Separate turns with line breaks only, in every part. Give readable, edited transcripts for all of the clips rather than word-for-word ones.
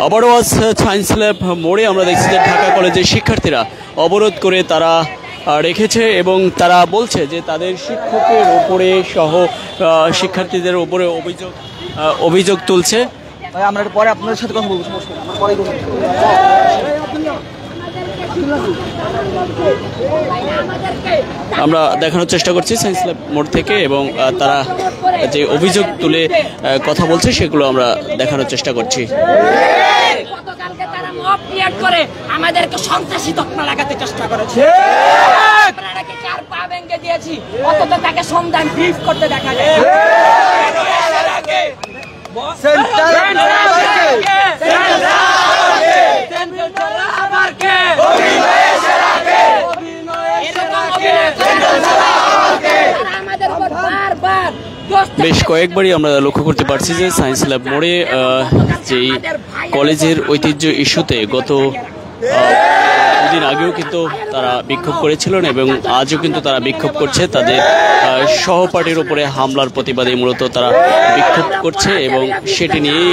আবারও আজ science lab মোড়ে আমরা দেখছি যে ঢাকা কলেজের শিক্ষার্থীরা অবরোধ করে তারা রেখেছে এবং তারা বলছে যে তাদের শিক্ষকের ওপরে সহ শিক্ষার্থীদের ওপরে অভিযোগ তুলছে।
আমরা পরে আপনাদের সাথে কথা বলবো।
আমরা দেখানোর চেষ্টা করছি সায়েন্স ল্যাব মোড় থেকে এবং তারা যে অভিযোগ তুলে কথা বলছে সেগুলো আমরা দেখানোর চেষ্টা করছি।
গতকালকে তারা মব ক্রিয়েট করে আমাদেরকে সন্ত্রাসী তকমা লাগাতে চেষ্টা করেছে। আপনারা কি কার পা ভেঙে দিয়েছি অন্তত তাকে সন্ধান ব্রিফ করতে দেখা যায়।
বেশ কয়েকবারই আমরা লক্ষ্য করতে পারছি যে সায়েন্স ল্যাব মোড়ে যেই কলেজের ঐতিহ্য ইস্যুতে গত দুদিন আগেও কিন্তু তারা বিক্ষোভ করেছিলেন এবং আজও কিন্তু তারা বিক্ষোভ করছে। তাদের সহপাঠীর উপরে হামলার প্রতিবাদে মূলত তারা বিক্ষোভ করছে এবং সেটি নিয়েই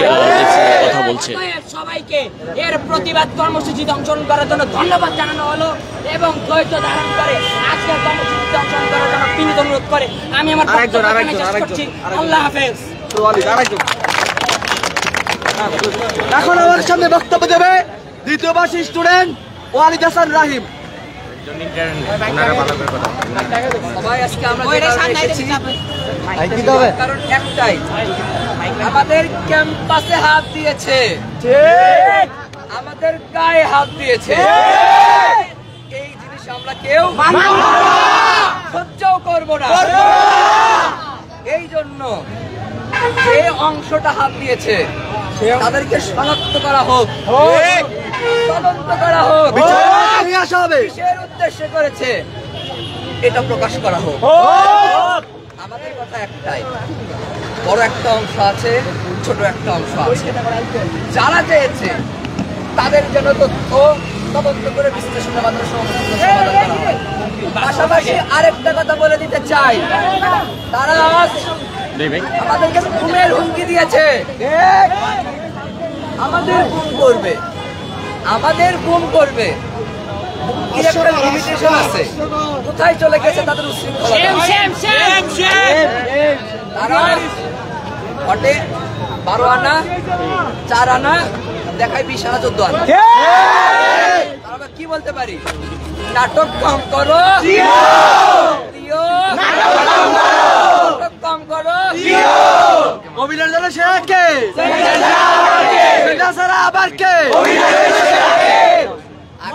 কথা বলছে।
সবাইকে এর প্রতিবাদ কর্মসূচিতে অংশগ্রহণ করার জন্য ধন্যবাদ জানানো হলো এবং ধৈর্য ধারণ করে আজকের কর্মসূচিতে অংশগ্রহণ করার জন্য বিনীত অনুরোধ করে আমি আমার আল্লাহ হাফেজ।
এখন আমার সামনে বক্তব্য দেবে দ্বিতীয় বর্ষের স্টুডেন্ট ওয়ালিদ হাসান রাহিম।
কারণ একটাই, আমাদের ক্যাম্পাসে হাত দিয়েছে, আমাদের গায়ে হাত দিয়েছে, এই জিনিস আমরা কেউ সহ্যও করবো না। এই জন্য যে অংশটা হাত দিয়েছে তাদেরকে শনাক্ত করা হোক, তদন্ত করা হোক, কিসের উদ্দেশ্যে করেছে এটা প্রকাশ করা হোক। আমাদের কথা একটাই, বড় একটা অংশ আছে, ছোট একটা অংশ আছে। যারা চেয়েছে তাদের জন্য তথ্য তদন্ত করে বিশ্লেষণের মাধ্যমে সমাধান করা হয়। পাশাপাশি আরেকটা কথা বলে দিতে চাই, তারা আমাদেরকে খুনের হুমকি দিয়েছে, আমাদের গুম করবে, আমাদের গুম করবে। একটা লিমিটেশন আছে, কোথায় চলে গেছে তাদের উচ্ছৃঙ্খলতা। তারা ঘটে 12 আনা 4 আনা দেখায় 20 আনা 14 আনা। আমরা কি বলতে পারি? নাটক কম করো, নাটক কম করো।
অভিনয় দলের সেরা কে? আবার কে?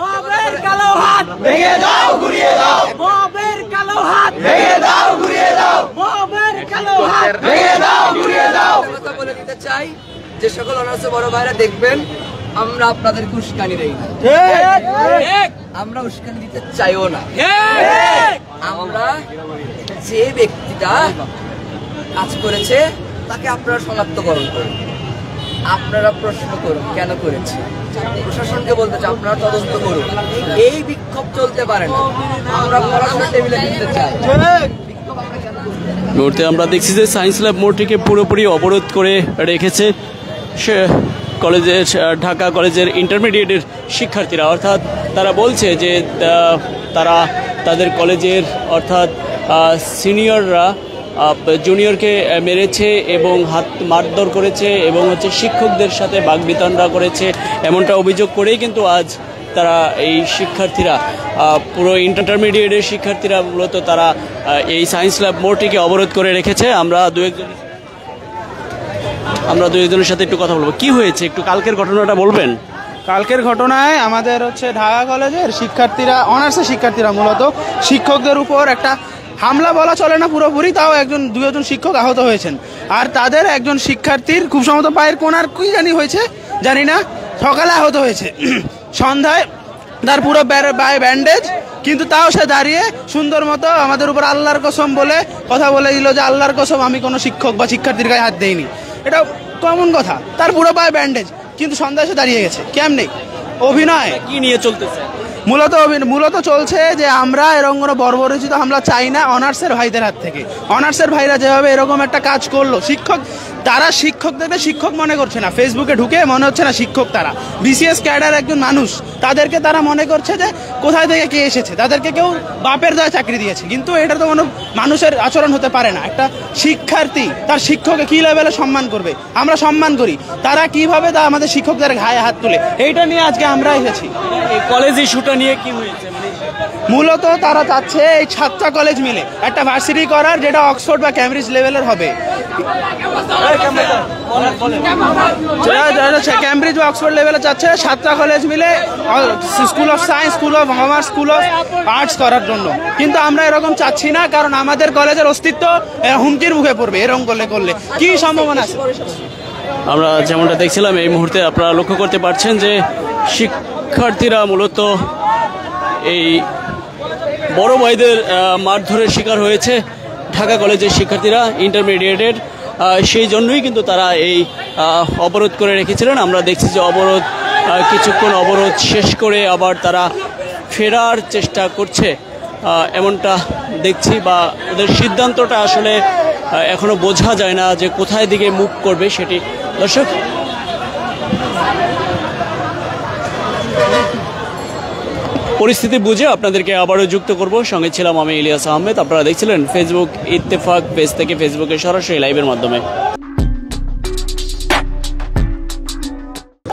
মবের কালো হাত
ভেঙে দাও, ঘুরিয়ে দাও।
মবের কালো হাত
ভেঙে দাও, ঘুরিয়ে দাও।
মবের কালো হাত
ভেঙে দাও, ঘুরিয়ে দাও।
কথা বলে দিতে চাই, যে সকল অনার্স বড় ভাইরা দেখবেন আমরা আপনাদের উস্কানি দেই না, আমরা উস্কানি দিতে চাইও না। আমরা যে ব্যক্তিটা কাজ করেছে তাকে আপনারা শনাক্তকরণ করুন, আপনারা প্রশ্ন করুন কেন করেছে, প্রশাসনকে বলতে চাই আপনারা তদন্ত করুন। এই বিক্ষোভ চলতে পারে না, আমরা পড়াশোনা টেবিলে দিতে চাই।
মুহূর্তে আমরা দেখছি যে সায়েন্স ল্যাব মোড়টিকে পুরোপুরি অবরোধ করে রেখেছে সে কলেজের ঢাকা কলেজের ইন্টারমিডিয়েটের শিক্ষার্থীরা। অর্থাৎ তারা বলছে যে তারা তাদের কলেজের অর্থাৎ সিনিয়ররা জুনিয়রকে মেরেছে এবং হাত মারধর করেছে এবং শিক্ষকদের সাথে বাকবিতণ্ডা করেছে, এমনটা অভিযোগ করেই কিন্তু আজ তারা এই শিক্ষার্থীরা পুরো ইন্টারমিডিয়েটের শিক্ষার্থীরা মূলত তারা এই সায়েন্স ল্যাব মোড়টিকে অবরোধ করে রেখেছে। আমরা দু একজনের সাথে একটু কথা বলবো। কি হয়েছে একটু কালকের ঘটনাটা বলবেন?
কালকের ঘটনায় আমাদের ঢাকা কলেজের শিক্ষার্থীরা, অনার্সের শিক্ষার্থীরা মূলত শিক্ষকদের উপর একটা হামলা বলা চলে না পুরোপুরি, তাও দুজন শিক্ষক আহত হয়েছেন। আর তাদের একজন শিক্ষার্থীর খুব সম্ভবত পায়ের কোনার কি জানি হয়েছে জানি না, সকালে আহত হয়েছে, সন্ধ্যায় তার পুরো পায়ে ব্যান্ডেজ, কিন্তু তাও সে দাঁড়িয়ে সুন্দর মতো আমাদের উপর আল্লাহর কসম বলে কথা বলে দিল যে আল্লাহর কসম আমি কোনো শিক্ষক বা শিক্ষার্থীর গায়ে হাত দেইনি। এটা কমন কথা, তার পুরো পায়ে ব্যান্ডেজ, কিন্তু সন্ধ্যায় সে দাঁড়িয়ে গেছে। কেমনে অভিনয়
কি নিয়ে চলতেছে?
মূলত চলছে যে আমরা এরকম কোনো বর্বরচিত হামলা চাই না অনার্সের ভাইদের হাত থেকে। অনার্সের ভাইরা যেভাবে এরকম একটা কাজ করলো, শিক্ষক তারা শিক্ষকদেরকে শিক্ষক মনে করছে না, ফেসবুকে ঢুকে মনে হচ্ছে না শিক্ষক তারা। বিসিএস ক্যাডার একজন মানুষ, তাদেরকে তারা মনে করছে যে কোথায় থেকে কে এসেছে, তাদেরকে কেউ বাপের দয়া চাকরি দিয়েছে, কিন্তু এটা তো কোনো মানুষের আচরণ হতে পারে না। একটা শিক্ষার্থী তার শিক্ষককে কী লেভেলে সম্মান করবে, আমরা সম্মান করি, তারা কিভাবে তা আমাদের শিক্ষকদের গায়ে হাত তুলে, এইটা নিয়ে আজকে আমরা এসেছি।
এই কলেজ ইস্যুটা নিয়ে কি হয়েছে?
মূলত তারা চাচ্ছে এই 7টা কলেজ মিলে একটা ভার্সিটি করার, যেটা অক্সফোর্ড বা ক্যামব্রিজ লেভেলের হবে। ক্যামব্রিজ বা অক্সফোর্ড লেভেলে চাচ্ছে 7টা কলেজ মিলে school of science, school of commerce, school of arts করার জন্য। কিন্তু আমরা এরকম চাচ্ছি না, কারণ আমাদের কলেজের অস্তিত্ব হুমকির মুখে পড়বে এরকম করলে কি সম্ভাবনা আছে।
আমরা যেমনটা দেখছিলাম, এই মুহূর্তে আপনারা লক্ষ্য করতে পারছেন যে শিক্ষার্থীরা মূলত এই বড় ভাইদের মারধরের শিকার হয়েছে। ঢাকা কলেজের শিক্ষার্থীরা ইন্টারমিডিয়েটের, সেই জন্যই কিন্তু তারা এই অবরোধ করে রেখেছিলেন। আমরা দেখছি যে অবরোধ কিছুক্ষণ অবরোধ শেষ করে আবার তারা ফেরার চেষ্টা করছে, এমনটা দেখছি। বা ওদের সিদ্ধান্তটা আসলে এখনো বোঝা যায় না যে কোথায় দিকে মুভ করবে সেটি। দর্শক, পরিস্থিতি বুঝে আপনাদেরকে আবারও যুক্ত করব। সঙ্গে ছিলাম আমি ইলিয়াস আহমেদ। আপনারা দেখছিলেন ফেসবুক ইত্তেফাক পেজ থেকে, ফেসবুকে সরাসরি লাইভের মাধ্যমে।